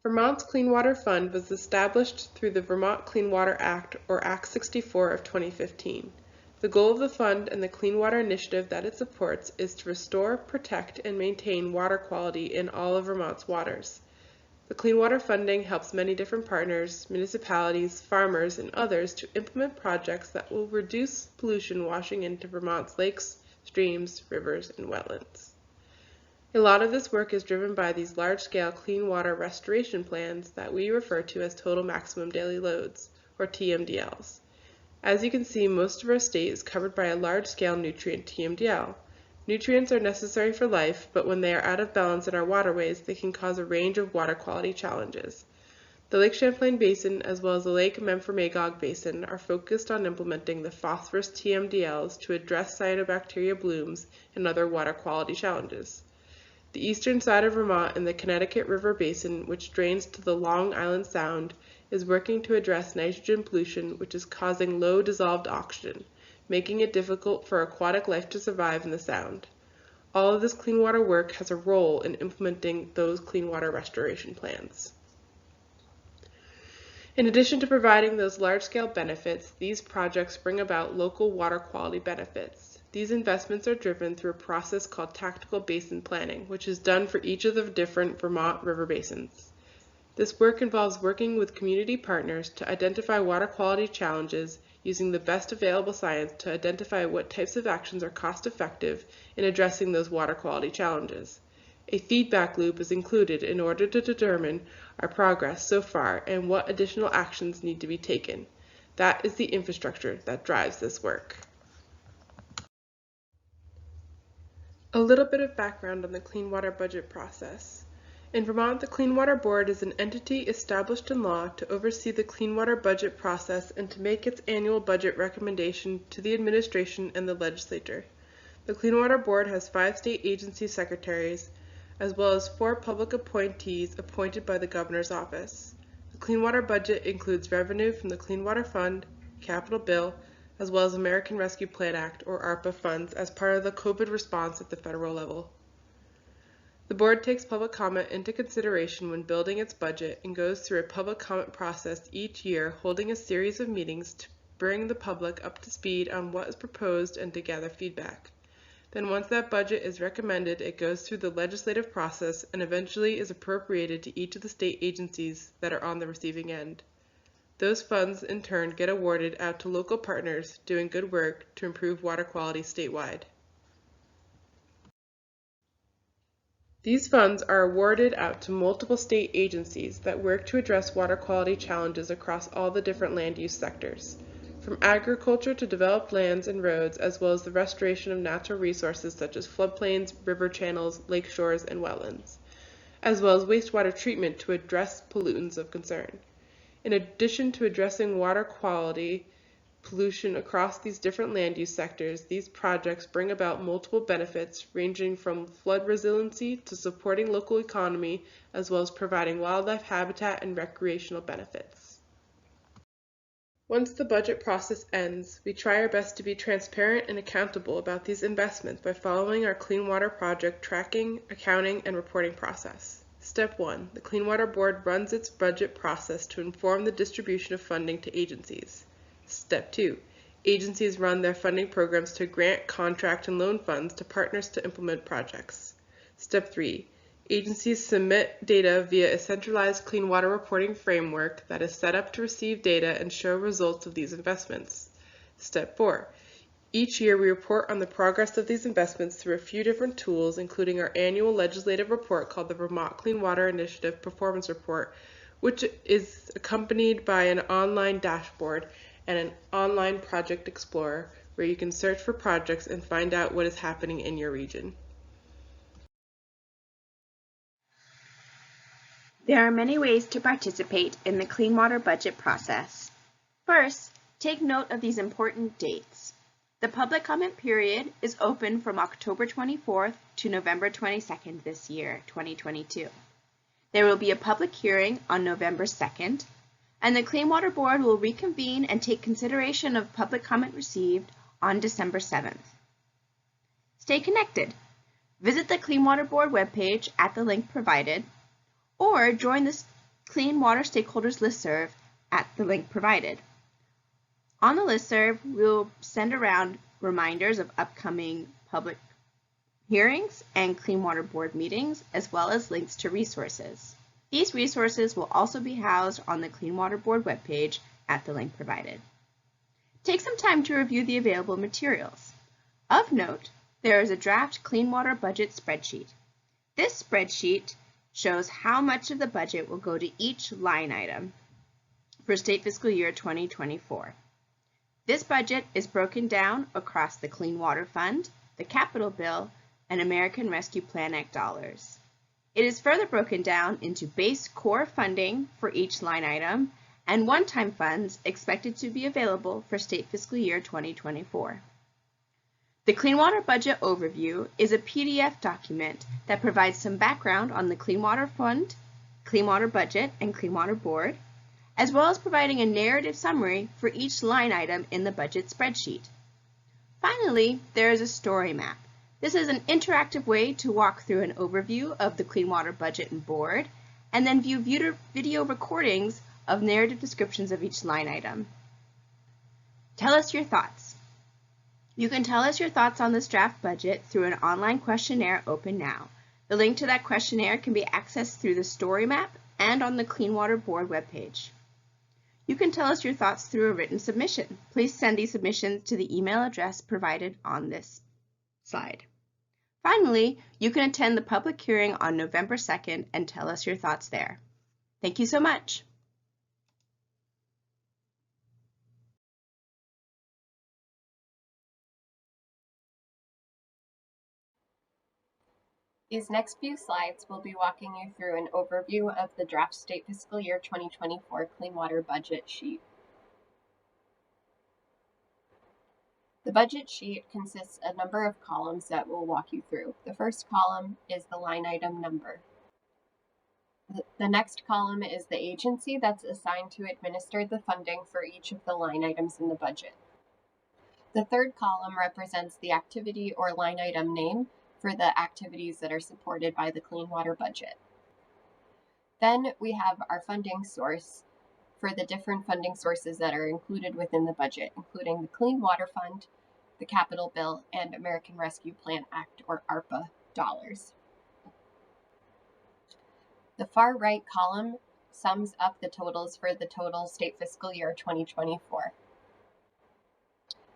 Vermont's Clean Water Fund was established through the Vermont Clean Water Act, or Act 64 of 2015. The goal of the fund and the clean water initiative that it supports is to restore, protect, and maintain water quality in all of Vermont's waters. The clean water funding helps many different partners, municipalities, farmers, and others to implement projects that will reduce pollution washing into Vermont's lakes, streams, rivers, and wetlands. A lot of this work is driven by these large-scale clean water restoration plans that we refer to as total maximum daily loads, or TMDLs. As you can see, most of our state is covered by a large-scale nutrient TMDL. Nutrients are necessary for life, but when they are out of balance in our waterways, they can cause a range of water quality challenges. The Lake Champlain Basin, as well as the Lake Memphremagog Basin, are focused on implementing the phosphorus TMDLs to address cyanobacteria blooms and other water quality challenges. The eastern side of Vermont in the Connecticut River Basin, which drains to the Long Island Sound, is working to address nitrogen pollution, which is causing low dissolved oxygen, making it difficult for aquatic life to survive in the Sound. All of this clean water work has a role in implementing those clean water restoration plans. In addition to providing those large-scale benefits, these projects bring about local water quality benefits. These investments are driven through a process called tactical basin planning, which is done for each of the different Vermont river basins. This work involves working with community partners to identify water quality challenges using the best available science to identify what types of actions are cost-effective in addressing those water quality challenges. A feedback loop is included in order to determine our progress so far and what additional actions need to be taken. That is the infrastructure that drives this work. A little bit of background on the clean water budget process. In Vermont, the Clean Water Board is an entity established in law to oversee the clean water budget process and to make its annual budget recommendation to the administration and the legislature. The Clean Water Board has 5 state agency secretaries, as well as 4 public appointees appointed by the governor's office. The clean water budget includes revenue from the Clean Water Fund, capital bill, as well as American Rescue Plan Act, or ARPA funds, as part of the COVID response at the federal level. The board takes public comment into consideration when building its budget and goes through a public comment process each year, holding a series of meetings to bring the public up to speed on what is proposed and to gather feedback. Then once that budget is recommended, it goes through the legislative process and eventually is appropriated to each of the state agencies that are on the receiving end. Those funds, in turn, get awarded out to local partners doing good work to improve water quality statewide. These funds are awarded out to multiple state agencies that work to address water quality challenges across all the different land use sectors, from agriculture to developed lands and roads, as well as the restoration of natural resources such as floodplains, river channels, lake shores, and wetlands, as well as wastewater treatment to address pollutants of concern. In addition to addressing water quality pollution across these different land use sectors, these projects bring about multiple benefits ranging from flood resiliency to supporting local economy, as well as providing wildlife habitat and recreational benefits. Once the budget process ends, we try our best to be transparent and accountable about these investments by following our Clean Water Project tracking, accounting, and reporting process. Step 1. The Clean Water Board runs its budget process to inform the distribution of funding to agencies. Step 2. Agencies run their funding programs to grant, contract, and loan funds to partners to implement projects. Step 3. Agencies submit data via a centralized clean water reporting framework that is set up to receive data and show results of these investments. Step 4. Each year we report on the progress of these investments through a few different tools, including our annual legislative report called the Vermont Clean Water Initiative Performance Report, which is accompanied by an online dashboard and an online project explorer where you can search for projects and find out what is happening in your region. There are many ways to participate in the clean water budget process. First, take note of these important dates. The public comment period is open from October 24th to November 22nd this year, 2022. There will be a public hearing on November 2nd, and the Clean Water Board will reconvene and take consideration of public comment received on December 7th. Stay connected. Visit the Clean Water Board webpage at the link provided, or join the Clean Water Stakeholders listserv at the link provided. On the listserv, we'll send around reminders of upcoming public hearings and Clean Water Board meetings, as well as links to resources. These resources will also be housed on the Clean Water Board webpage at the link provided. Take some time to review the available materials. Of note, there is a draft Clean Water budget spreadsheet. This spreadsheet shows how much of the budget will go to each line item for State Fiscal Year 2024. This budget is broken down across the Clean Water Fund, the Capital Bill, and American Rescue Plan Act dollars. It is further broken down into base core funding for each line item and one-time funds expected to be available for State Fiscal Year 2024. The Clean Water Budget Overview is a PDF document that provides some background on the Clean Water Fund, Clean Water Budget, and Clean Water Board, as well as providing a narrative summary for each line item in the budget spreadsheet. Finally, there is a story map. This is an interactive way to walk through an overview of the Clean Water Budget and Board, and then view video recordings of narrative descriptions of each line item. Tell us your thoughts. You can tell us your thoughts on this draft budget through an online questionnaire open now. The link to that questionnaire can be accessed through the story map and on the Clean Water Board webpage. You can tell us your thoughts through a written submission. Please send these submissions to the email address provided on this slide. Finally, you can attend the public hearing on November 2nd and tell us your thoughts there. Thank you so much. These next few slides will be walking you through an overview of the draft State Fiscal Year 2024 Clean Water Budget Sheet. The budget sheet consists of a number of columns that we'll walk you through. The first column is the line item number. The next column is the agency that's assigned to administer the funding for each of the line items in the budget. The third column represents the activity or line item name for the activities that are supported by the Clean Water budget. Then we have our funding source for the different funding sources that are included within the budget, including the Clean Water Fund, the Capital Bill, and American Rescue Plan Act, or ARPA, dollars. The far right column sums up the totals for the total State Fiscal Year 2024.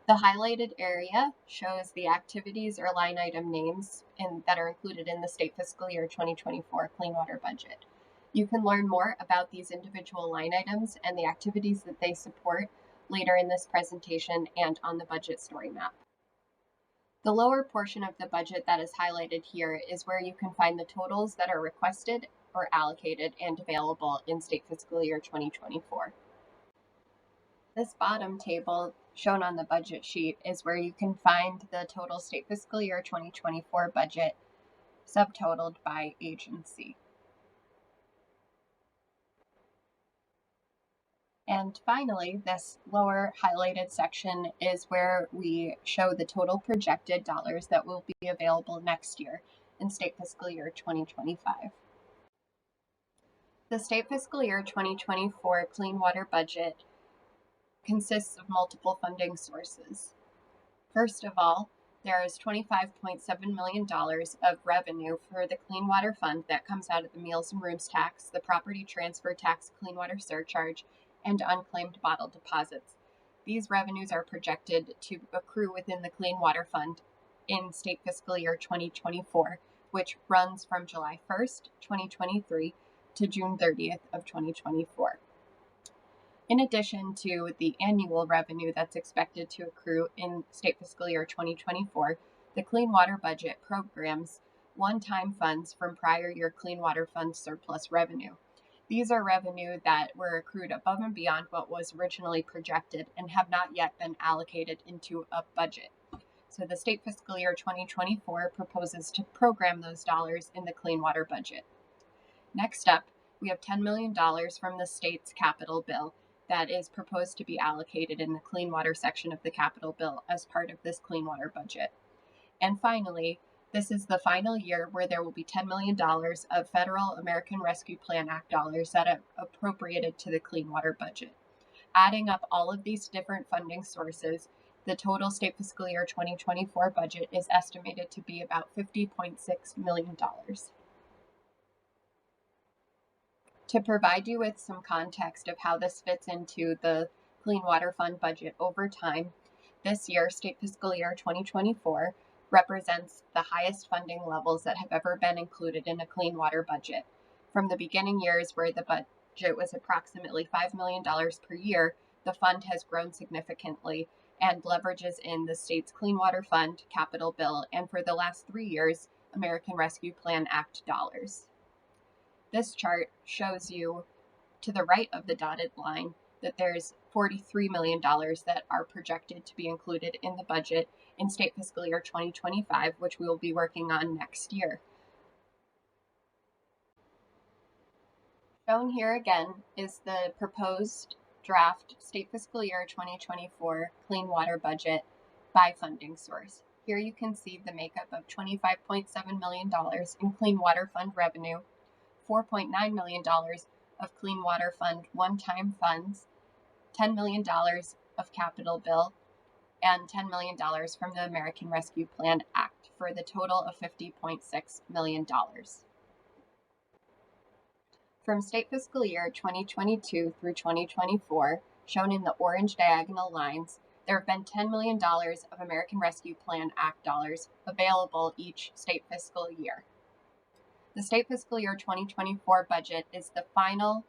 The highlighted area shows the activities or line item names that are included in the State Fiscal Year 2024 Clean Water budget. You can learn more about these individual line items and the activities that they support later in this presentation and on the budget story map. The lower portion of the budget that is highlighted here is where you can find the totals that are requested or allocated and available in State Fiscal Year 2024. This bottom table shown on the budget sheet is where you can find the total State Fiscal Year 2024 budget subtotaled by agency. And finally, this lower highlighted section is where we show the total projected dollars that will be available next year in State Fiscal Year 2025. The State Fiscal Year 2024 Clean Water budget consists of multiple funding sources. First of all, there is $25.7 million of revenue for the Clean Water Fund that comes out of the Meals and Rooms tax, the Property Transfer Tax Clean Water Surcharge, and unclaimed bottle deposits. These revenues are projected to accrue within the Clean Water Fund in State Fiscal Year 2024, which runs from July 1st, 2023 to June 30th of 2024. In addition to the annual revenue that's expected to accrue in State Fiscal Year 2024, the Clean Water budget programs one-time funds from prior year Clean Water Fund surplus revenue. These are revenue that were accrued above and beyond what was originally projected and have not yet been allocated into a budget. So the State Fiscal Year 2024 proposes to program those dollars in the Clean Water budget. Next up, we have $10 million from the state's capital bill that is proposed to be allocated in the Clean Water section of the Capital Bill as part of this Clean Water budget. And finally, This is the final year where there will be $10 million of federal American Rescue Plan Act dollars that are appropriated to the clean water budget. Adding up all of these different funding sources, the total state fiscal year 2024 budget is estimated to be about $50.6 million. To provide you with some context of how this fits into the Clean Water Fund budget over time, this year, State Fiscal Year 2024, represents the highest funding levels that have ever been included in a clean water budget. From the beginning years where the budget was approximately $5 million per year, the fund has grown significantly and leverages in the state's Clean Water Fund, capital bill, and for the last 3 years, American Rescue Plan Act dollars. This chart shows you to the right of the dotted line that there's $43 million that are projected to be included in the budget in State Fiscal Year 2025, which we will be working on next year. Shown here again is the proposed draft State Fiscal Year 2024 Clean Water budget by funding source. Here you can see the makeup of $25.7 million in Clean Water Fund revenue, $4.9 million of Clean Water Fund one-time funds, $10 million of capital bill, and $10 million from the American Rescue Plan Act for the total of $50.6 million. From State Fiscal Year 2022 through 2024, shown in the orange diagonal lines, there have been $10 million of American Rescue Plan Act dollars available each state fiscal year. The State Fiscal Year 2024 budget is the final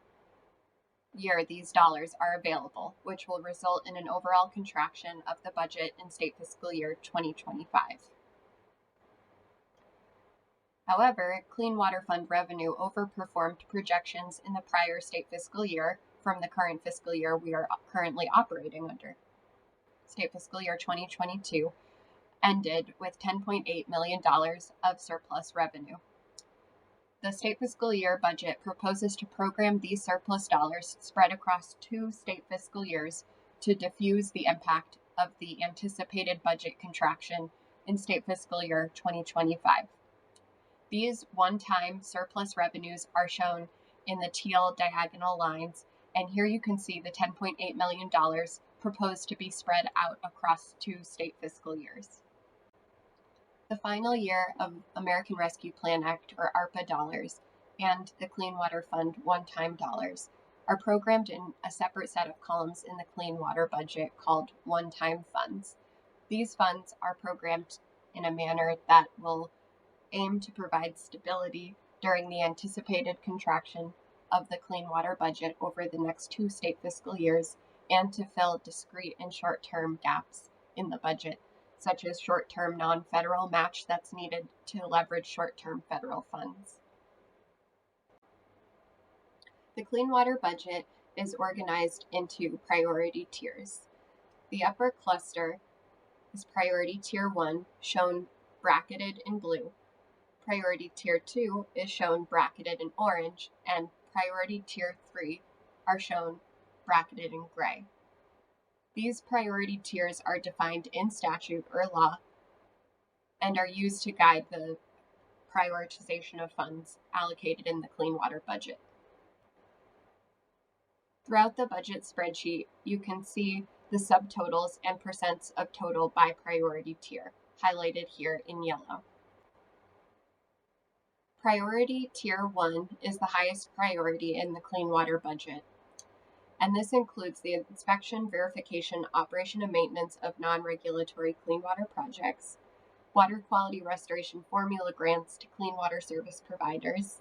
year these dollars are available, which will result in an overall contraction of the budget in State Fiscal Year 2025. However, Clean Water Fund revenue overperformed projections in the prior state fiscal year from the current fiscal year we are currently operating under. State Fiscal Year 2022 ended with $10.8 million of surplus revenue. The State Fiscal Year budget proposes to program these surplus dollars spread across 2 state fiscal years to diffuse the impact of the anticipated budget contraction in State Fiscal Year 2025. These one-time surplus revenues are shown in the teal diagonal lines, and here you can see the $10.8 million proposed to be spread out across 2 state fiscal years. The final year of American Rescue Plan Act, or ARPA dollars, and the Clean Water Fund one-time dollars are programmed in a separate set of columns in the Clean Water budget called one-time funds. These funds are programmed in a manner that will aim to provide stability during the anticipated contraction of the clean water budget over the next 2 state fiscal years and to fill discrete and short-term gaps in the budget, such as short-term non-federal match that's needed to leverage short-term federal funds. The clean water budget is organized into priority tiers. The upper cluster is priority tier 1, shown bracketed in blue. Priority tier 2 is shown bracketed in orange, and priority tier 3 are shown bracketed in gray. These priority tiers are defined in statute or law and are used to guide the prioritization of funds allocated in the clean water budget. Throughout the budget spreadsheet, you can see the subtotals and percents of total by priority tier, highlighted here in yellow. Priority Tier 1 is the highest priority in the clean water budget, and this includes the inspection, verification, operation, and maintenance of non-regulatory clean water projects, water quality restoration formula grants to clean water service providers,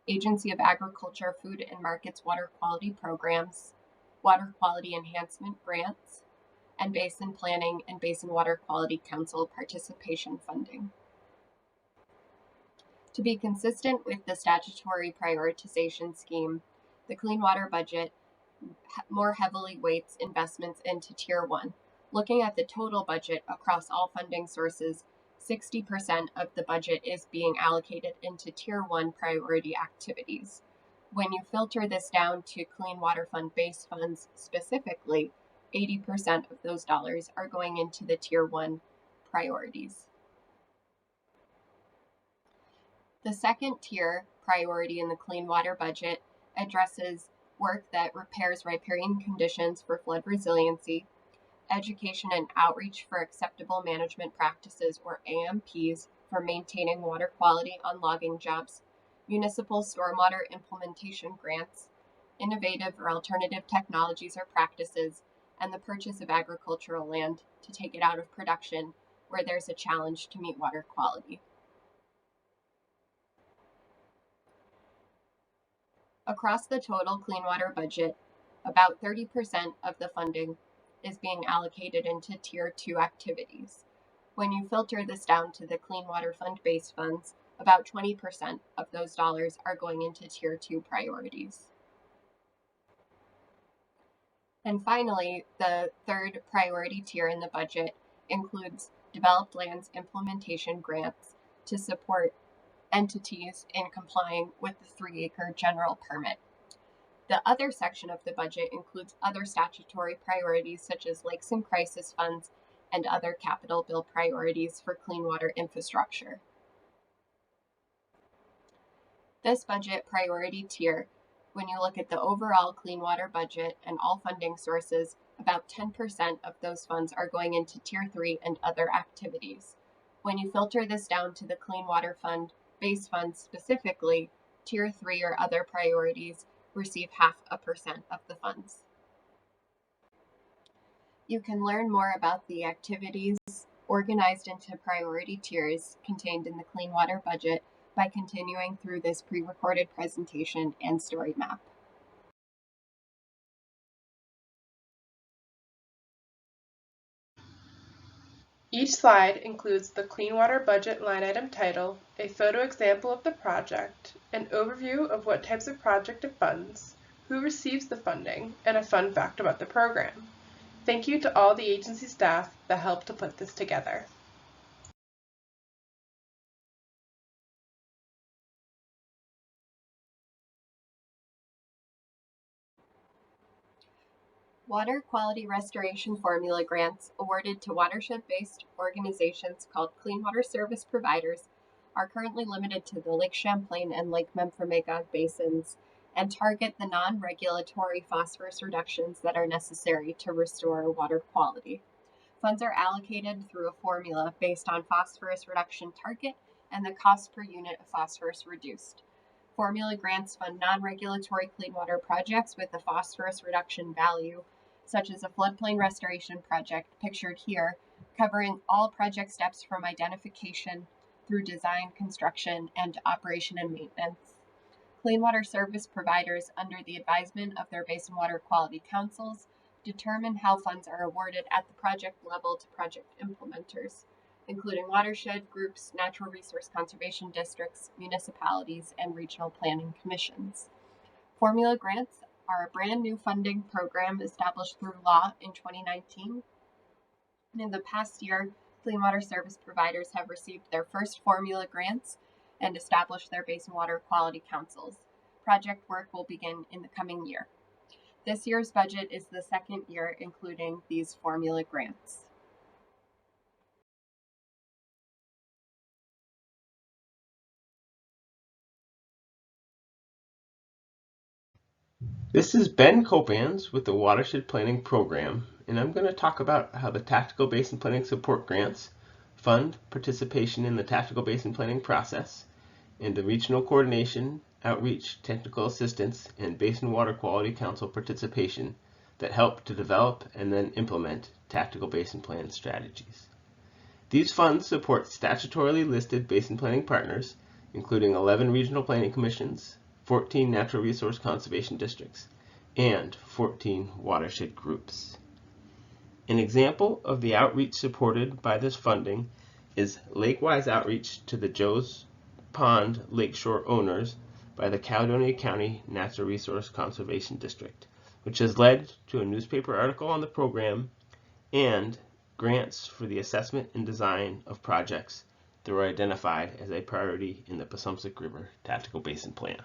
Agency of Agriculture, Food and Markets water quality programs, water quality enhancement grants, and Basin Planning and Basin Water Quality Council participation funding. To be consistent with the statutory prioritization scheme, the clean water budget more heavily weights investments into Tier 1. Looking at the total budget across all funding sources, 60% of the budget is being allocated into Tier 1 priority activities. When you filter this down to Clean Water Fund base funds specifically, 80% of those dollars are going into the Tier 1 priorities. The second tier priority in the clean water budget addresses work that repairs riparian conditions for flood resiliency, education and outreach for acceptable management practices, or AMPs, for maintaining water quality on logging jobs, municipal stormwater implementation grants, innovative or alternative technologies or practices, and the purchase of agricultural land to take it out of production where there's a challenge to meet water quality. Across the total clean water budget, about 30% of the funding is being allocated into Tier 2 activities. When you filter this down to the Clean Water Fund-based funds, about 20% of those dollars are going into Tier 2 priorities. And finally, the third priority tier in the budget includes developed lands implementation grants to support entities in complying with the 3-acre general permit. The other section of the budget includes other statutory priorities such as lakes and crisis funds and other capital bill priorities for clean water infrastructure. This budget priority tier, when you look at the overall clean water budget and all funding sources, about 10% of those funds are going into Tier 3 and other activities. When you filter this down to the Clean Water Fund base funds specifically, Tier 3 or other priorities receive 0.5% of the funds. You can learn more about the activities organized into priority tiers contained in the Clean Water budget by continuing through this pre-recorded presentation and story map. Each slide includes the Clean Water Budget line item title, a photo example of the project, an overview of what types of project it funds, who receives the funding, and a fun fact about the program. Thank you to all the agency staff that helped to put this together. Water quality restoration formula grants awarded to watershed-based organizations called Clean Water Service Providers are currently limited to the Lake Champlain and Lake Memphremagog basins and target the non-regulatory phosphorus reductions that are necessary to restore water quality. Funds are allocated through a formula based on phosphorus reduction target and the cost per unit of phosphorus reduced. Formula grants fund non-regulatory clean water projects with a phosphorus reduction value, such as a floodplain restoration project pictured here, covering all project steps from identification through design, construction, and operation and maintenance. Clean water service providers, under the advisement of their Basin Water Quality Councils, determine how funds are awarded at the project level to project implementers, including watershed groups, natural resource conservation districts, municipalities, and regional planning commissions. Formula grants are a brand new funding program established through law in 2019. And in the past year, clean water service providers have received their first formula grants and established their Basin Water Quality Councils. Project work will begin in the coming year. This year's budget is the second year including these formula grants. This is Ben Copans with the Watershed Planning Program, and I'm going to talk about how the Tactical Basin Planning Support Grants fund participation in the Tactical Basin Planning process and the regional coordination, outreach, technical assistance, and Basin Water Quality Council participation that help to develop and then implement tactical basin plan strategies. These funds support statutorily listed basin planning partners, including 11 regional planning commissions, 14 natural resource conservation districts, and 14 watershed groups. An example of the outreach supported by this funding is lake-wise outreach to the Joe's Pond lakeshore owners by the Caledonia County Natural Resource Conservation District, which has led to a newspaper article on the program and grants for the assessment and design of projects that were identified as a priority in the Passumpsic River Tactical Basin Plan.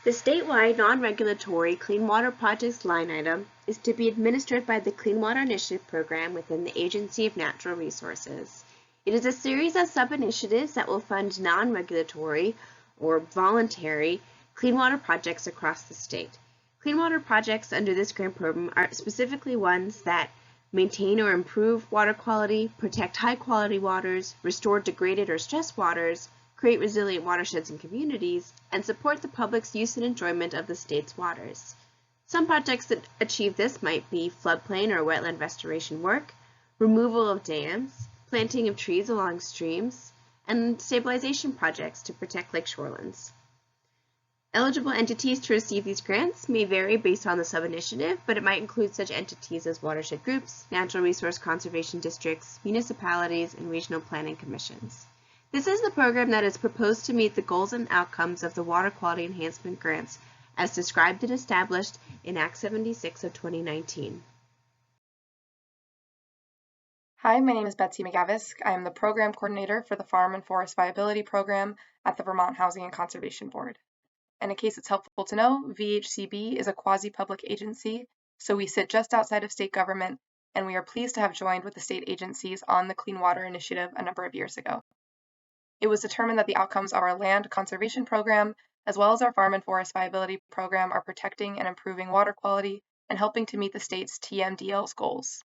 The statewide non-regulatory Clean Water Projects line item is to be administered by the Clean Water Initiative Program within the Agency of Natural Resources. It is a series of sub-initiatives that will fund non-regulatory or voluntary clean water projects across the state. Clean water projects under this grant program are specifically ones that maintain or improve water quality, protect high-quality waters, restore degraded or stressed waters, create resilient watersheds and communities, and support the public's use and enjoyment of the state's waters. Some projects that achieve this might be floodplain or wetland restoration work, removal of dams, planting of trees along streams, and stabilization projects to protect lake shorelands. Eligible entities to receive these grants may vary based on the sub-initiative, but it might include such entities as watershed groups, natural resource conservation districts, municipalities, and regional planning commissions. This is the program that is proposed to meet the goals and outcomes of the Water Quality Enhancement Grants as described and established in Act 76 of 2019. Hi, my name is Betsy McGavisk. I am the Program Coordinator for the Farm and Forest Viability Program at the Vermont Housing and Conservation Board. And in case it's helpful to know, VHCB is a quasi-public agency, so we sit just outside of state government, and we are pleased to have joined with the state agencies on the Clean Water Initiative a number of years ago. It was determined that the outcomes of our land conservation program, as well as our farm and forest viability program, are protecting and improving water quality and helping to meet the state's TMDL's goals.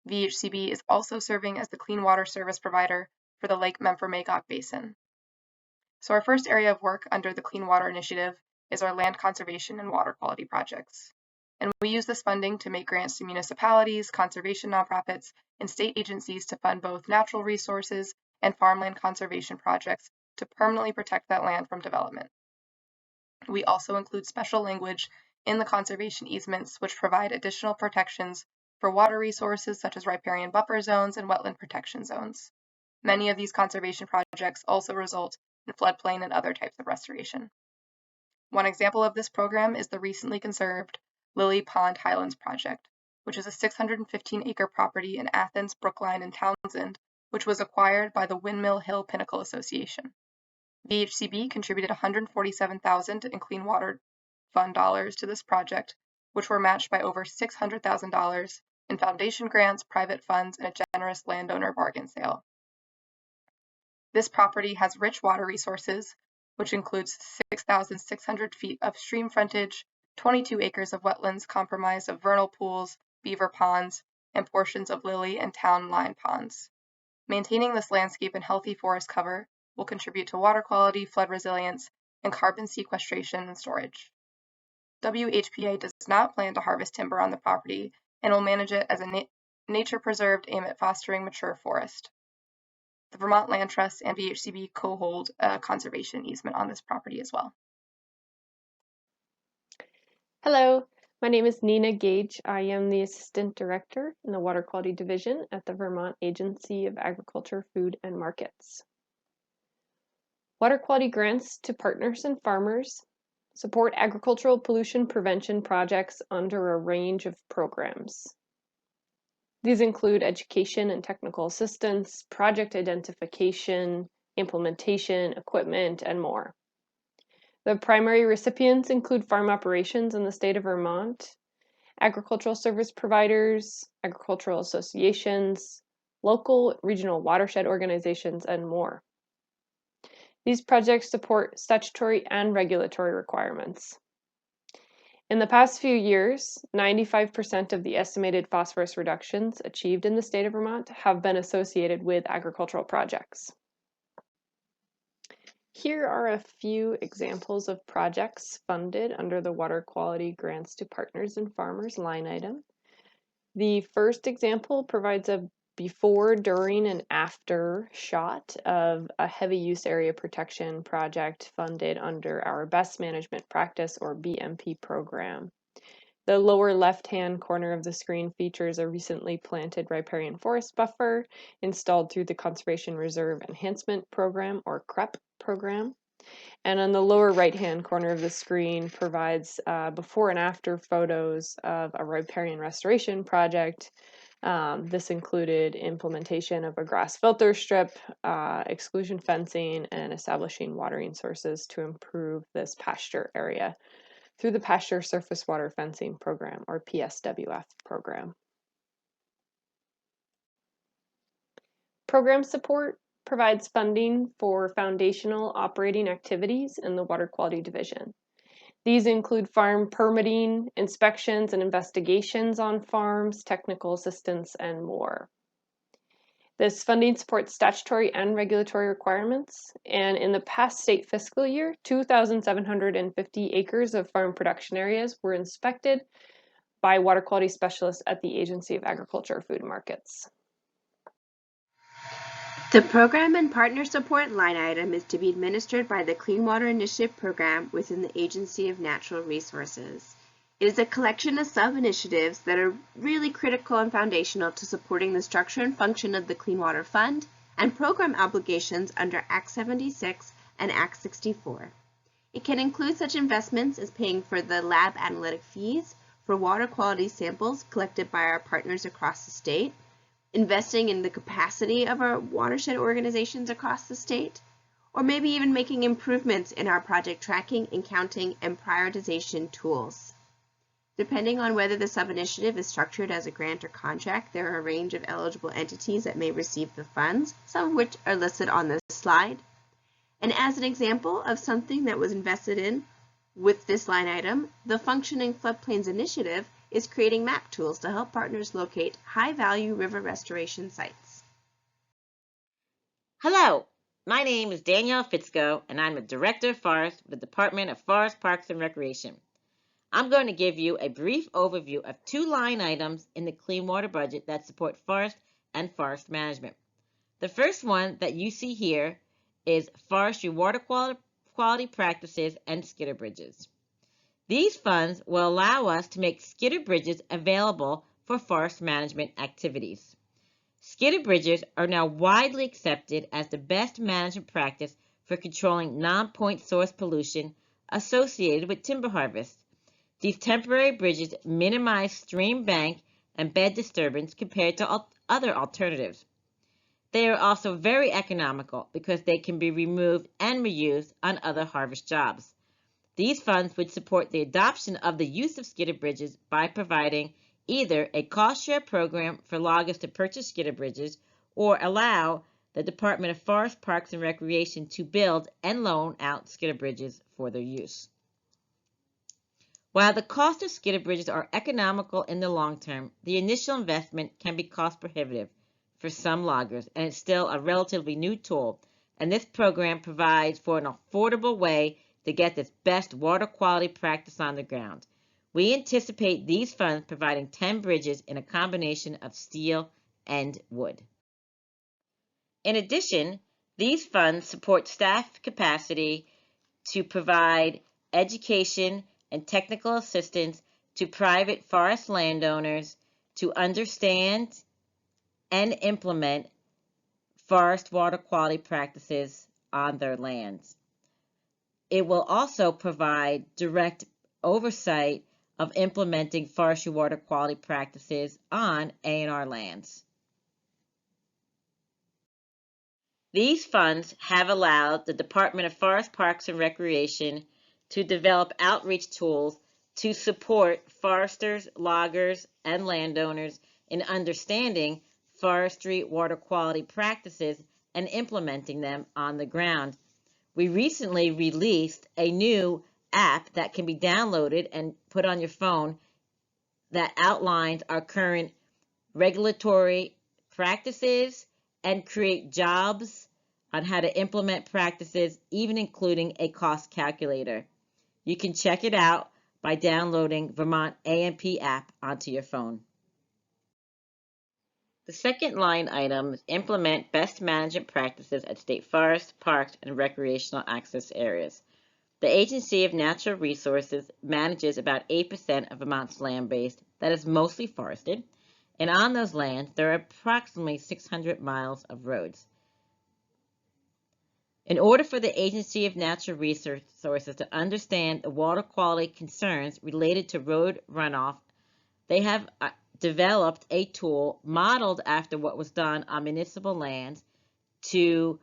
VHCB is also serving as the clean water service provider for the Lake Memphremagog Basin. So our first area of work under the Clean Water Initiative is our land conservation and water quality projects. And we use this funding to make grants to municipalities, conservation nonprofits, and state agencies to fund both natural resources and farmland conservation projects to permanently protect that land from development. We also include special language in the conservation easements which provide additional protections for water resources such as riparian buffer zones and wetland protection zones. Many of these conservation projects also result in floodplain and other types of restoration. One example of this program is the recently conserved Lily Pond Highlands project, which is a 615-acre property in Athens, Brookline, and Townsend, which was acquired by the Windmill Hill Pinnacle Association. VHCB contributed $147,000 in Clean Water Fund dollars to this project, which were matched by over $600,000 in foundation grants, private funds, and a generous landowner bargain sale. This property has rich water resources, which includes 6,600 feet of stream frontage, 22 acres of wetlands comprised of vernal pools, beaver ponds, and portions of lily and town line ponds. Maintaining this landscape and healthy forest cover will contribute to water quality, flood resilience, and carbon sequestration and storage. WHPA does not plan to harvest timber on the property and will manage it as a nature preserved aimed at fostering mature forest. The Vermont Land Trust and VHCB co-hold a conservation easement on this property as well. Hello, my name is Nina Gage. I am the Assistant Director in the Water Quality Division at the Vermont Agency of Agriculture, Food, and Markets. Water quality grants to partners and farmers support agricultural pollution prevention projects under a range of programs. These include education and technical assistance, project identification, implementation, equipment, and more. The primary recipients include farm operations in the state of Vermont, agricultural service providers, agricultural associations, local regional watershed organizations, and more. These projects support statutory and regulatory requirements. In the past few years, 95% of the estimated phosphorus reductions achieved in the state of Vermont have been associated with agricultural projects. Here are a few examples of projects funded under the Water Quality Grants to Partners and Farmers line item. The first example provides a before, during, and after shot of a heavy use area protection project funded under our Best Management Practice or BMP program. The lower left-hand corner of the screen features a recently planted riparian forest buffer installed through the Conservation Reserve Enhancement Program or CREP program. And on the lower right-hand corner of the screen provides before and after photos of a riparian restoration project. This included implementation of a grass filter strip, exclusion fencing, and establishing watering sources to improve this pasture area through the Pasture Surface Water Fencing Program, or PSWF program. Program support provides funding for foundational operating activities in the Water Quality Division. These include farm permitting, inspections and investigations on farms, technical assistance, and more. This funding supports statutory and regulatory requirements, and in the past state fiscal year, 2,750 acres of farm production areas were inspected by water quality specialists at the Agency of Agriculture, Food and Markets. The program and partner support line item is to be administered by the Clean Water Initiative program within the Agency of Natural Resources. It is a collection of sub-initiatives that are really critical and foundational to supporting the structure and function of the Clean Water Fund and program obligations under Act 76 and Act 64. It can include such investments as paying for the lab analytic fees for water quality samples collected by our partners across the state, investing in the capacity of our watershed organizations across the state, or maybe even making improvements in our project tracking and counting and prioritization tools. Depending on whether the sub-initiative is structured as a grant or contract, there are a range of eligible entities that may receive the funds, some of which are listed on this slide. And as an example of something that was invested in with this line item, the Functioning Floodplains Initiative is creating map tools to help partners locate high-value river restoration sites. Hello, my name is Danielle Fitzko, and I'm the Director of Forest with the Department of Forest, Parks, and Recreation. I'm going to give you a brief overview of two line items in the Clean Water budget that support forest and forest management. The first one that you see here is forestry water quality practices and skidder bridges. These funds will allow us to make skidder bridges available for forest management activities. Skidder bridges are now widely accepted as the best management practice for controlling non-point source pollution associated with timber harvest. These temporary bridges minimize stream bank and bed disturbance compared to other alternatives. They are also very economical because they can be removed and reused on other harvest jobs. These funds would support the adoption of the use of skidder bridges by providing either a cost share program for loggers to purchase skidder bridges or allow the Department of Forest, Parks, and Recreation to build and loan out skidder bridges for their use. While the cost of skidder bridges are economical in the long term, the initial investment can be cost prohibitive for some loggers, and it's still a relatively new tool, and this program provides for an affordable way to get this best water quality practice on the ground. We anticipate these funds providing 10 bridges in a combination of steel and wood. In addition, these funds support staff capacity to provide education and technical assistance to private forest landowners to understand and implement forest water quality practices on their lands. It will also provide direct oversight of implementing forestry water quality practices on A&R lands. These funds have allowed the Department of Forest, Parks, and Recreation to develop outreach tools to support foresters, loggers, and landowners in understanding forestry water quality practices and implementing them on the ground. We recently released a new app that can be downloaded and put on your phone that outlines our current regulatory practices and create jobs on how to implement practices, even including a cost calculator. You can check it out by downloading Vermont AMP app onto your phone. The second line item is implement best management practices at state forests, parks, and recreational access areas. The Agency of Natural Resources manages about 8% of Vermont's land base that is mostly forested, and on those lands there are approximately 600 miles of roads. In order for the Agency of Natural Resources to understand the water quality concerns related to road runoff, they have developed a tool modeled after what was done on municipal lands to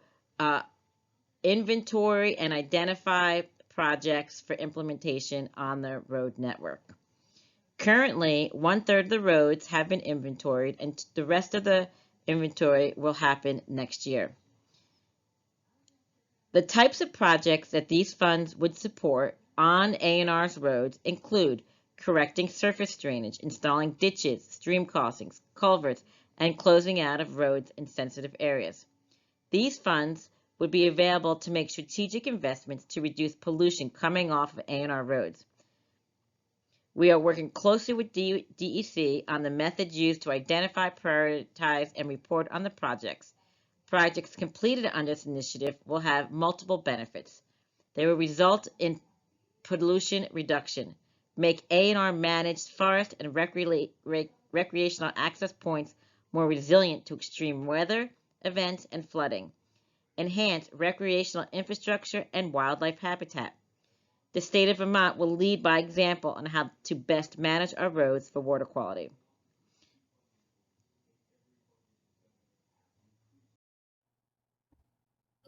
inventory and identify projects for implementation on the road network. Currently, 1/3 of the roads have been inventoried, and the rest of the inventory will happen next year. The types of projects that these funds would support on A&R's roads include correcting surface drainage, installing ditches, stream crossings, culverts, and closing out of roads in sensitive areas. These funds would be available to make strategic investments to reduce pollution coming off of A&R roads. We are working closely with DEC on the methods used to identify, prioritize, and report on the projects. Projects completed under this initiative will have multiple benefits. They will result in pollution reduction, make A&R managed forest and recreational access points more resilient to extreme weather, events, and flooding, enhance recreational infrastructure and wildlife habitat. The state of Vermont will lead by example on how to best manage our roads for water quality.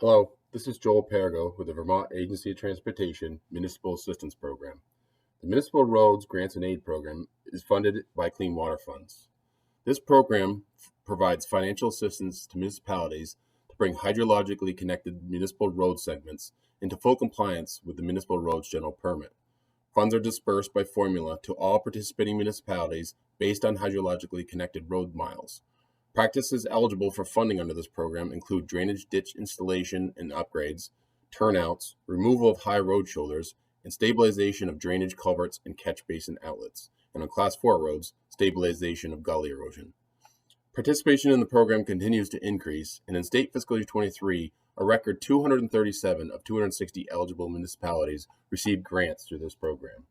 Hello, this is Joel Parago with the Vermont Agency of Transportation Municipal Assistance Program. The Municipal Roads Grants and Aid Program is funded by Clean Water Funds. This program provides financial assistance to municipalities to bring hydrologically connected municipal road segments into full compliance with the Municipal Roads General Permit. Funds are dispersed by formula to all participating municipalities based on hydrologically connected road miles. Practices eligible for funding under this program include drainage ditch installation and upgrades, turnouts, removal of high road shoulders, and stabilization of drainage culverts and catch basin outlets, and on Class 4 roads, stabilization of gully erosion. Participation in the program continues to increase, and in State Fiscal Year 23, a record 237 of 260 eligible municipalities received grants through this program.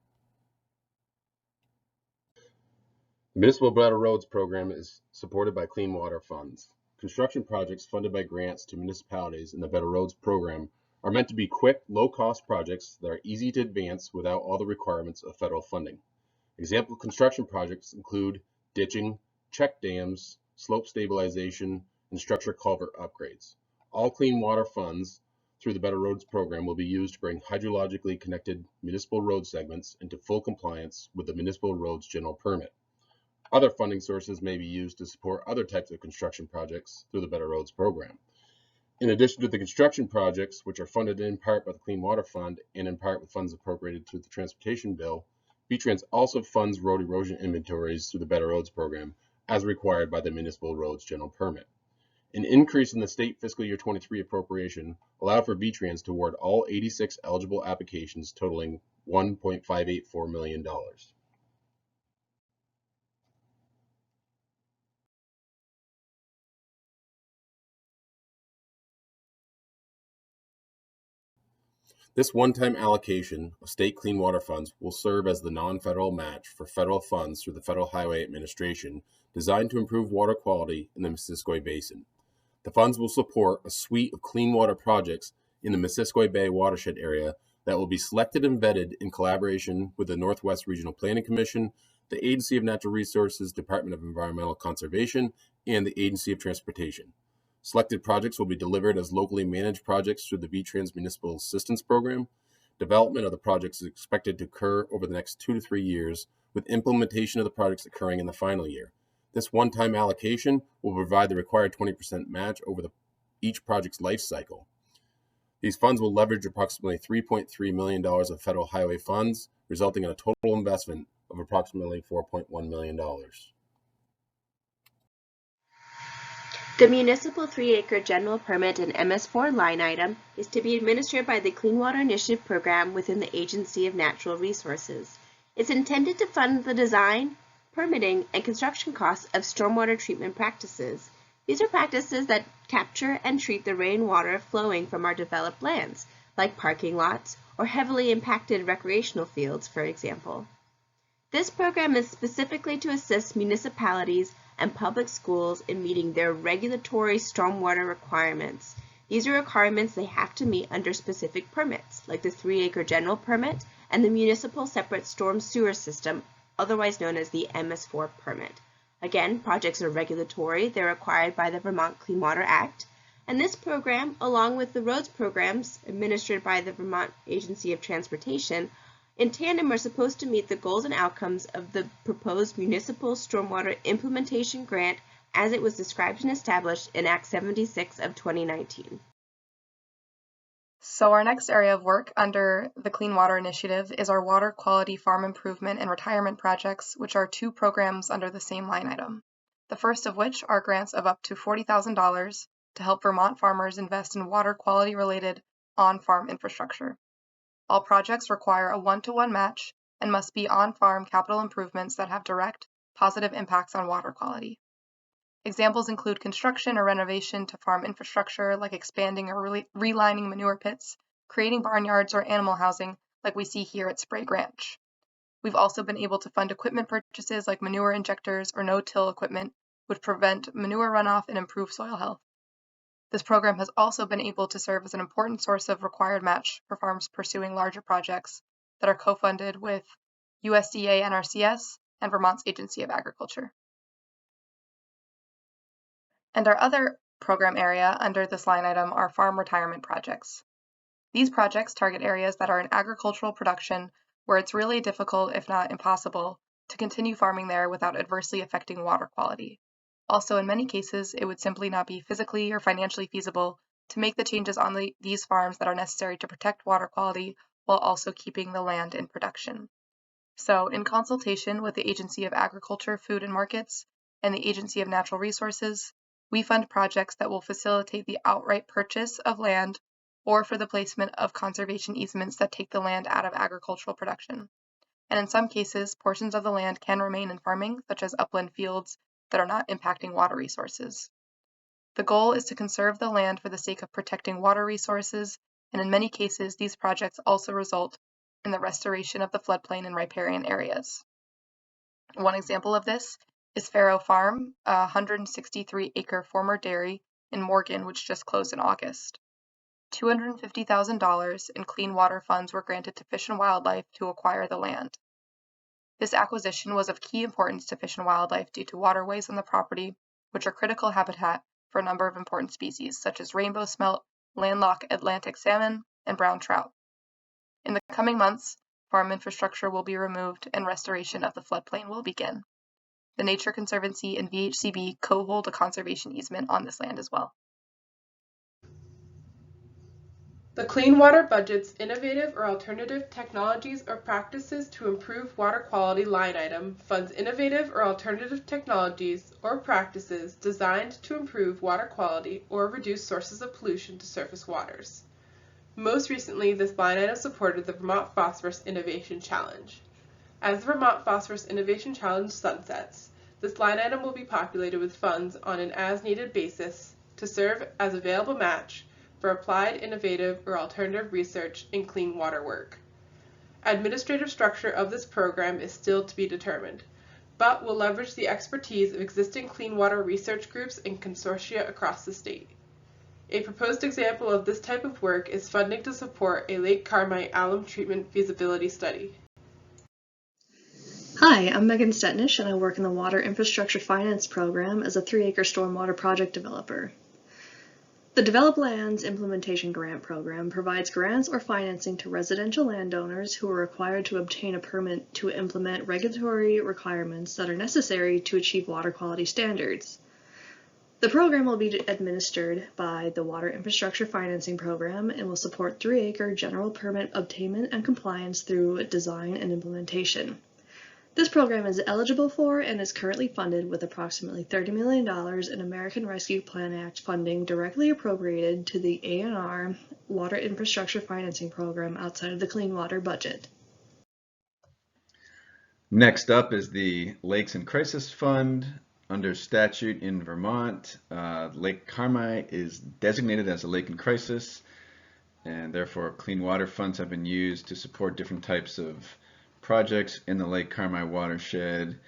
The Municipal Better Roads program is supported by Clean Water Funds. Construction projects funded by grants to municipalities in the Better Roads program are meant to be quick, low-cost projects that are easy to advance without all the requirements of federal funding. Example construction projects include ditching, check dams, slope stabilization, and structure culvert upgrades. All Clean Water Funds through the Better Roads program will be used to bring hydrologically connected municipal road segments into full compliance with the Municipal Roads General Permit. Other funding sources may be used to support other types of construction projects through the Better Roads program. In addition to the construction projects, which are funded in part by the Clean Water Fund and in part with funds appropriated through the Transportation Bill, VTrans also funds road erosion inventories through the Better Roads program as required by the Municipal Roads General Permit. An increase in the State Fiscal Year 23 appropriation allowed for VTrans to award all 86 eligible applications totaling $1.584 million. This one-time allocation of state clean water funds will serve as the non-federal match for federal funds through the Federal Highway Administration designed to improve water quality in the Missisquoi Basin. The funds will support a suite of clean water projects in the Missisquoi Bay watershed area that will be selected and vetted in collaboration with the Northwest Regional Planning Commission, the Agency of Natural Resources, Department of Environmental Conservation, and the Agency of Transportation. Selected projects will be delivered as locally managed projects through the VTrans Municipal Assistance Program. Development of the projects is expected to occur over the next 2 to 3 years, with implementation of the projects occurring in the final year. This one-time allocation will provide the required 20% match over each project's life cycle. These funds will leverage approximately $3.3 million of federal highway funds, resulting in a total investment of approximately $4.1 million. The Municipal 3-acre General Permit and MS4 line item is to be administered by the Clean Water Initiative Program within the Agency of Natural Resources. It's intended to fund the design, permitting, and construction costs of stormwater treatment practices. These are practices that capture and treat the rainwater flowing from our developed lands, like parking lots or heavily impacted recreational fields, for example. This program is specifically to assist municipalities and public schools in meeting their regulatory stormwater requirements. These are requirements they have to meet under specific permits, like the 3-acre general permit and the Municipal Separate Storm Sewer System, otherwise known as the MS4 permit. Again, projects are regulatory. They're required by the Vermont Clean Water Act. And this program, along with the roads programs administered by the Vermont Agency of Transportation, in tandem are supposed to meet the goals and outcomes of the proposed Municipal Stormwater Implementation Grant as it was described and established in Act 76 of 2019. So our next area of work under the Clean Water Initiative is our water quality farm improvement and retirement projects, which are two programs under the same line item. The first of which are grants of up to $40,000 to help Vermont farmers invest in water quality related on-farm infrastructure. All projects require a 1-to-1 match and must be on-farm capital improvements that have direct, positive impacts on water quality. Examples include construction or renovation to farm infrastructure like expanding or relining manure pits, creating barnyards or animal housing like we see here at Sprague Ranch. We've also been able to fund equipment purchases like manure injectors or no-till equipment, which prevent manure runoff and improve soil health. This program has also been able to serve as an important source of required match for farms pursuing larger projects that are co-funded with USDA NRCS and Vermont's Agency of Agriculture. And our other program area under this line item are farm retirement projects. These projects target areas that are in agricultural production where it's really difficult, if not impossible, to continue farming there without adversely affecting water quality. Also, in many cases, it would simply not be physically or financially feasible to make the changes on these farms that are necessary to protect water quality while also keeping the land in production. So, in consultation with the Agency of Agriculture, Food and Markets and the Agency of Natural Resources, we fund projects that will facilitate the outright purchase of land or for the placement of conservation easements that take the land out of agricultural production. And in some cases, portions of the land can remain in farming, such as upland fields that are not impacting water resources. The goal is to conserve the land for the sake of protecting water resources, and in many cases, these projects also result in the restoration of the floodplain and riparian areas. One example of this is Farrow Farm, a 163-acre former dairy in Morgan, which just closed in August. $250,000 in clean water funds were granted to Fish and Wildlife to acquire the land. This acquisition was of key importance to Fish and Wildlife due to waterways on the property, which are critical habitat for a number of important species, such as rainbow smelt, landlocked Atlantic salmon, and brown trout. In the coming months, farm infrastructure will be removed and restoration of the floodplain will begin. The Nature Conservancy and VHCB co-hold a conservation easement on this land as well. The Clean Water Budget's Innovative or Alternative Technologies or Practices to Improve Water Quality line item funds innovative or alternative technologies or practices designed to improve water quality or reduce sources of pollution to surface waters. Most recently, this line item supported the Vermont Phosphorus Innovation Challenge. As the Vermont Phosphorus Innovation Challenge sunsets, this line item will be populated with funds on an as-needed basis to serve as available match for applied, innovative, or alternative research in clean water work. Administrative structure of this program is still to be determined, but will leverage the expertise of existing clean water research groups and consortia across the state. A proposed example of this type of work is funding to support a Lake Carmi alum treatment feasibility study. Hi, I'm Megan Stetnish and I work in the Water Infrastructure Finance Program as a 3-acre stormwater project developer. The Develop Lands Implementation Grant Program provides grants or financing to residential landowners who are required to obtain a permit to implement regulatory requirements that are necessary to achieve water quality standards. The program will be administered by the Water Infrastructure Financing Program and will support 3-acre general permit obtainment and compliance through design and implementation. This program is eligible for and is currently funded with approximately $30 million in American Rescue Plan Act funding directly appropriated to the ANR Water Infrastructure Financing Program outside of the Clean Water budget. Next up is the Lakes and Crisis Fund. Under statute in Vermont, Lake Carmi is designated as a lake in crisis, and therefore clean water funds have been used to support different types of projects in the Lake Carmi watershed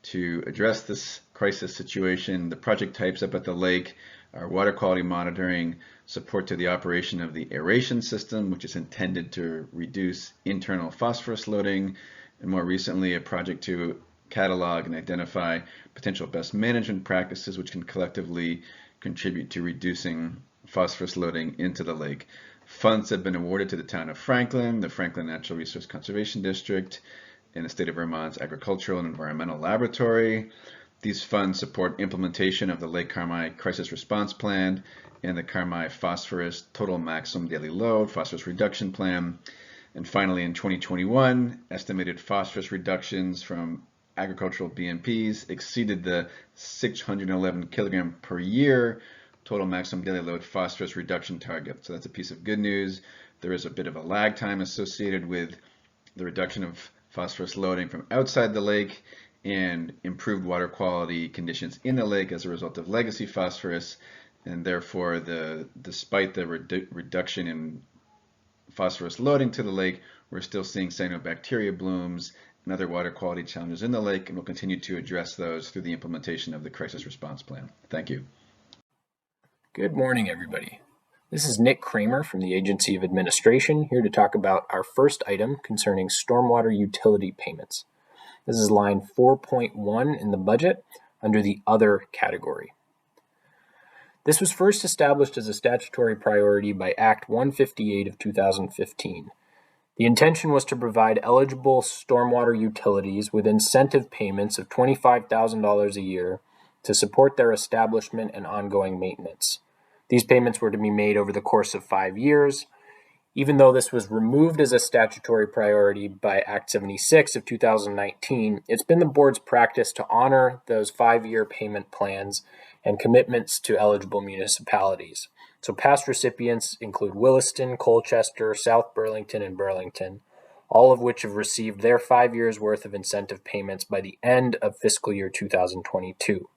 to address this crisis situation. The project types up at the lake are water quality monitoring, support to the operation of the aeration system, which is intended to reduce internal phosphorus loading, and more recently a project to catalog and identify potential best management practices which can collectively contribute to reducing phosphorus loading into the lake. Funds have been awarded to the town of Franklin, the Franklin Natural Resource Conservation District, and the state of Vermont's Agricultural and Environmental Laboratory. These funds support implementation of the Lake Carmi Crisis Response Plan and the Carmi Phosphorus Total Maximum Daily Load Phosphorus Reduction Plan. And finally, in 2021, estimated phosphorus reductions from agricultural BMPs exceeded the 611 kilogram per year total maximum daily load phosphorus reduction target. So that's a piece of good news. There is a bit of a lag time associated with the reduction of phosphorus loading from outside the lake and improved water quality conditions in the lake as a result of legacy phosphorus, and therefore despite the reduction in phosphorus loading to the lake, we're still seeing cyanobacteria blooms and other water quality challenges in the lake, and we'll continue to address those through the implementation of the crisis response plan. Thank you. Good morning, everybody. This is Nick Kramer from the Agency of Administration, here to talk about our first item concerning stormwater utility payments. This is line 4.1 in the budget under the Other category. This was first established as a statutory priority by Act 158 of 2015. The intention was to provide eligible stormwater utilities with incentive payments of $25,000 a year to support their establishment and ongoing maintenance. These payments were to be made over the course of 5 years. Even though this was removed as a statutory priority by Act 76 of 2019, it's been the board's practice to honor those 5-year payment plans and commitments to eligible municipalities. So past recipients include Williston, Colchester, South Burlington, and Burlington, all of which have received their 5 years worth of incentive payments by the end of fiscal year 2022.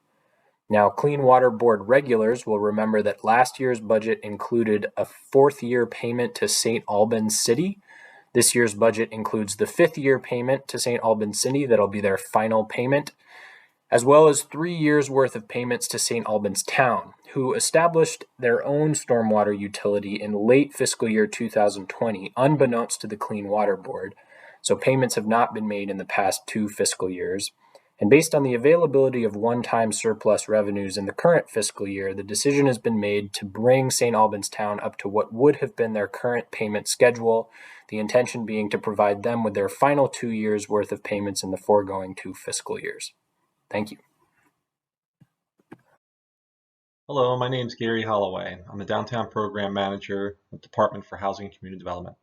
Now, Clean Water Board regulars will remember that last year's budget included a 4th-year payment to St. Albans City. This year's budget includes the 5th-year payment to St. Albans City. That'll be their final payment, as well as 3 years worth of payments to St. Albans Town, who established their own stormwater utility in late fiscal year 2020, unbeknownst to the Clean Water Board. So payments have not been made in the past 2 fiscal years. And based on the availability of one-time surplus revenues in the current fiscal year, the decision has been made to bring St. Albans Town up to what would have been their current payment schedule, the intention being to provide them with their final 2 years worth of payments in the foregoing 2 fiscal years. Thank you. Hello, my name is Gary Holloway. I'm the Downtown Program Manager with the Department for Housing and Community Development.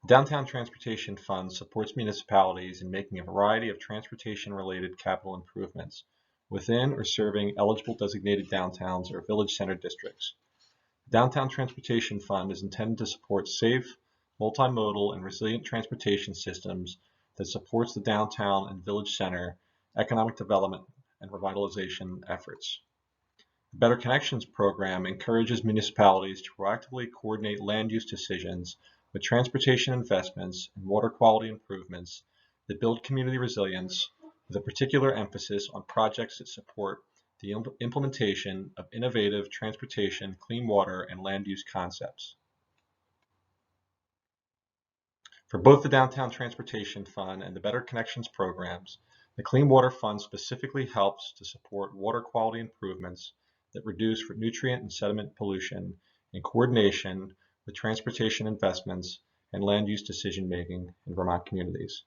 The Downtown Transportation Fund supports municipalities in making a variety of transportation-related capital improvements within or serving eligible designated downtowns or village center districts. The Downtown Transportation Fund is intended to support safe, multimodal, and resilient transportation systems that supports the downtown and village center economic development and revitalization efforts. The Better Connections program encourages municipalities to proactively coordinate land use decisions with transportation investments and water quality improvements that build community resilience, with a particular emphasis on projects that support the implementation of innovative transportation, clean water, and land use concepts. For both the Downtown Transportation Fund and the Better Connections programs, the Clean Water Fund specifically helps to support water quality improvements that reduce nutrient and sediment pollution in coordination with transportation investments and land use decision making in Vermont communities.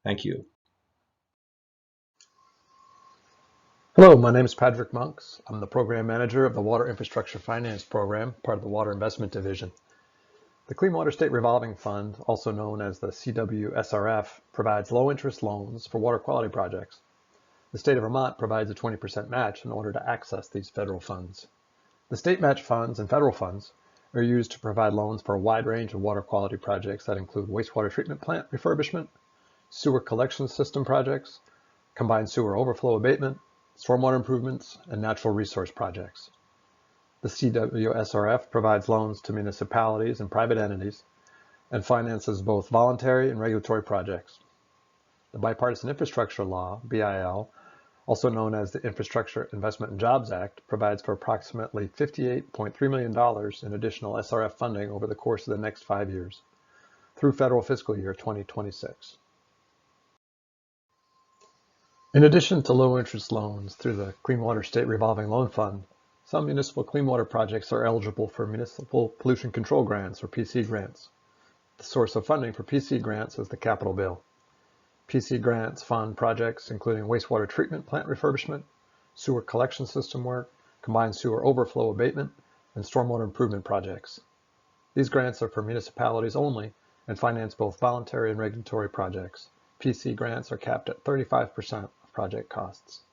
Thank you. Hello, my name is Patrick Monks. I'm the Program Manager of the Water Infrastructure Finance Program, part of the Water Investment Division. The Clean Water State Revolving Fund, also known as the CWSRF, provides low-interest loans for water quality projects. The state of Vermont provides a 20% match in order to access these federal funds. The state match funds and federal funds are used to provide loans for a wide range of water quality projects that include wastewater treatment plant refurbishment, sewer collection system projects, combined sewer overflow abatement, stormwater improvements, and natural resource projects. The CWSRF provides loans to municipalities and private entities and finances both voluntary and regulatory projects. The Bipartisan Infrastructure Law, BIL, also known as the Infrastructure Investment and Jobs Act, provides for approximately $58.3 million in additional SRF funding over the course of the next 5 years, through federal fiscal year 2026. In addition to low-interest loans through the Clean Water State Revolving Loan Fund, some municipal clean water projects are eligible for Municipal Pollution Control Grants, or PC grants. The source of funding for PC grants is the capital bill. PC grants fund projects including wastewater treatment plant refurbishment, sewer collection system work, combined sewer overflow abatement, and stormwater improvement projects. These grants are for municipalities only and finance both voluntary and regulatory projects. PC grants are capped at 35% of project costs.